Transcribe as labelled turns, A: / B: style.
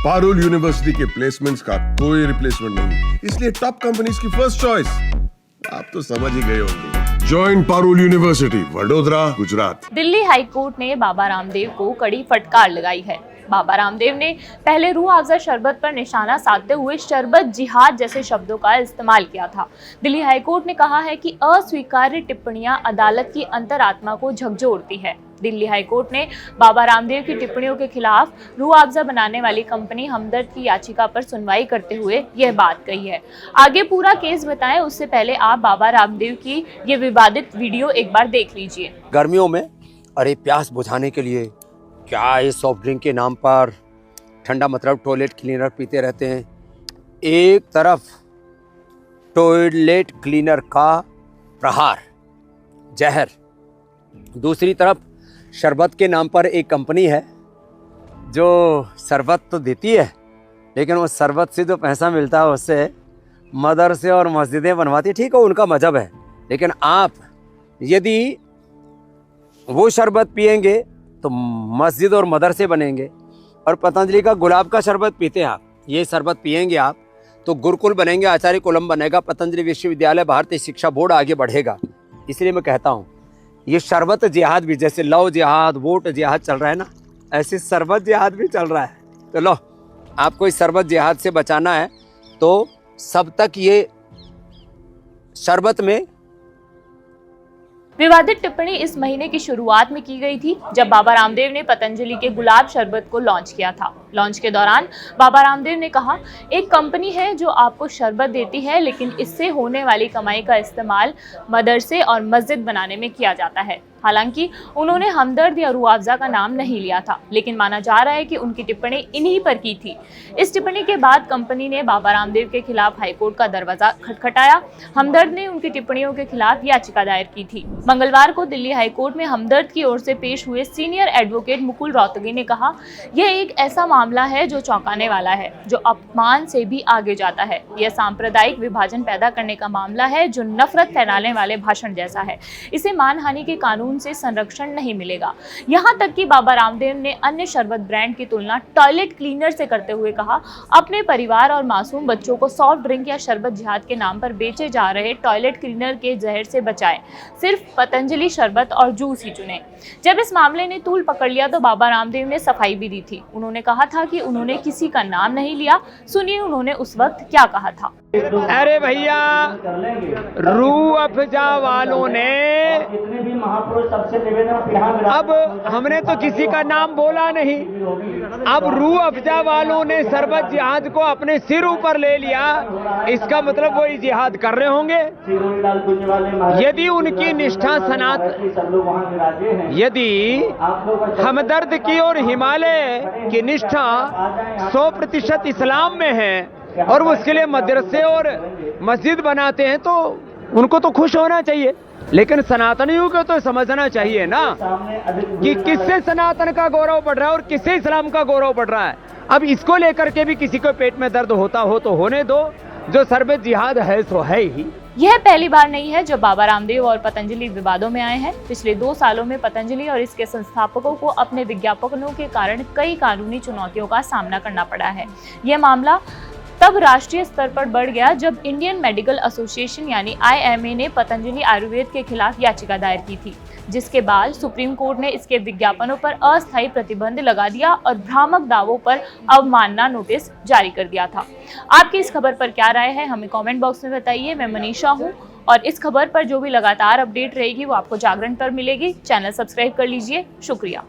A: Parul university के placements का कोई रिप्लेसमेंट नहीं, इसलिए टॉप कंपनीज की फर्स्ट चॉइस। आप तो समझ ही गए होंगे। Join Parul university, Vadodara, Gujarat.
B: Delhi high court ने बाबा रामदेव को कड़ी फटकार लगाई है। बाबा रामदेव ने पहले रूह अफ़ज़ा शरबत पर निशाना साधते हुए शरबत जिहाद जैसे शब्दों का इस्तेमाल किया था। दिल्ली हाई कोर्ट ने कहा है कि अस्वीकार्य टिप्पणियां अदालत की अंतरात्मा को झकझोरती है। दिल्ली हाई कोर्ट ने बाबा रामदेव की टिप्पणियों के खिलाफ रूह अफ़ज़ा बनाने वाली कंपनी हमदर्द की याचिका पर सुनवाई करते हुए यह बात कही है। आगे पूरा केस बताएं उससे पहले आप बाबा रामदेव की ये विवादित वीडियो एक बार देख लीजिए।
C: गर्मियों में अरे प्यास बुझाने के लिए क्या ये सॉफ्ट ड्रिंक के नाम पर ठंडा मतलब टॉयलेट क्लीनर पीते रहते हैं। एक तरफ टॉयलेट क्लीनर का प्रहार, जहर, दूसरी तरफ शरबत के नाम पर एक कंपनी है जो शरबत तो देती है, लेकिन वो शरबत से जो पैसा मिलता है उससे मदरसे और मस्जिदें बनवाती है। ठीक है, उनका मजहब है, लेकिन आप यदि वो शरबत पिएंगे तो मस्जिद और मदरसे बनेंगे। और पतंजलि का गुलाब का शरबत पीते हैं आप, ये शरबत पिएंगे आप तो गुरुकुल बनेंगे, आचार्य कुलम बनेगा, पतंजलि विश्वविद्यालय, भारतीय शिक्षा बोर्ड आगे बढ़ेगा। इसलिए मैं कहता हूँ ये शरबत जिहाद भी, जैसे लव जिहाद, वोट जिहाद चल रहा है ना, ऐसे शरबत जिहाद भी चल रहा है। तो लो, आपको इस शरबत जिहाद से बचाना है तो सब तक ये शरबत में।
D: विवादित टिप्पणी इस महीने की शुरुआत में की गई थी, जब बाबा रामदेव ने पतंजलि के गुलाब शरबत को लॉन्च किया था। लॉन्च के दौरान बाबा रामदेव ने कहा, एक कंपनी है जो आपको शरबत देती है, लेकिन इससे होने वाली कमाई का इस्तेमाल मदरसे और मस्जिद बनाने में किया जाता है। हालांकि उन्होंने हमदर्द या रूह अफ़ज़ा का नाम नहीं लिया था, लेकिन माना जा रहा है कि उनकी टिप्पणी इन्हीं पर की थी। इस टिप्पणी के बाद कंपनी ने बाबा रामदेव के खिलाफ हाईकोर्ट का दरवाजा खटखटाया। हमदर्द ने उनकी टिप्पणियों के खिलाफ याचिका दायर की थी। मंगलवार को दिल्ली हाईकोर्ट में हमदर्द की ओर से पेश हुए सीनियर एडवोकेट मुकुल रोहतगी ने कहा, यह एक ऐसा मामला है जो चौंकाने वाला है, जो अपमान से भी आगे जाता है। यह सांप्रदायिक विभाजन पैदा करने का मामला है जो नफरत फैलाने वाले भाषण जैसा है। इसे मानहानि के कानून से संरक्षण नहीं मिलेगा। यहां तक कि बाबा रामदेव ने अन्य शरबत ब्रांड की तुलना टॉयलेट क्लीनर से करते हुए कहा, अपने परिवार और मासूम बच्चों को सॉफ्ट ड्रिंक या शरबत जिहाद के नाम पर बेचे जा रहे टॉयलेट क्लीनर के जहर से बचाएं, सिर्फ पतंजलि शरबत और जूस ही चुनें। जब इस मामले ने तूल पकड़ लिया तो बाबा रामदेव ने सफाई भी दी थी। उन्होंने कहा था कि उन्होंने किसी का नाम नहीं लिया। सुनिए उन्होंने उस वक्त क्या कहा था।
C: अरे भैया, रूह अफ़ज़ा वालों ने, अब हमने तो किसी का नाम बोला नहीं, अब रूह अफ़ज़ा वालों ने शरबत जिहाद को अपने सिर ऊपर ले लिया, इसका मतलब वो जिहाद कर रहे होंगे। यदि उनकी निष्ठा यदि हमदर्द की और हिमालय की निष्ठा 100% इस्लाम में है और वो उसके लिए मदरसे और मस्जिद बनाते हैं तो उनको तो खुश होना चाहिए, लेकिन सनातनियों को तो समझना चाहिए ना कि किससे सनातन का गौरव बढ़ रहा है और किससे इस्लाम का गौरव बढ़ रहा है। अब इसको लेकर के भी किसी को पेट में दर्द होता हो तो होने दो, जो शरबत जिहाद है सो है ही।
D: यह पहली बार नहीं है जब बाबा रामदेव और पतंजलि विवादों में आए हैं। पिछले 2 सालों में पतंजलि और इसके संस्थापकों को अपने विज्ञापनों के कारण कई कानूनी चुनौतियों का सामना करना पड़ा है। यह मामला तब राष्ट्रीय स्तर पर बढ़ गया जब इंडियन मेडिकल एसोसिएशन यानी IMA ने पतंजलि आयुर्वेद के खिलाफ याचिका दायर की थी, जिसके बाद सुप्रीम कोर्ट ने इसके विज्ञापनों पर अस्थायी प्रतिबंध लगा दिया और भ्रामक दावों पर अवमानना नोटिस जारी कर दिया था। आपकी इस खबर पर क्या राय है, हमें कमेंट बॉक्स में बताइए। मैं मनीषा हूँ और इस खबर पर जो भी लगातार अपडेट रहेगी वो आपको जागरण पर मिलेगी। चैनल सब्सक्राइब कर लीजिए। शुक्रिया।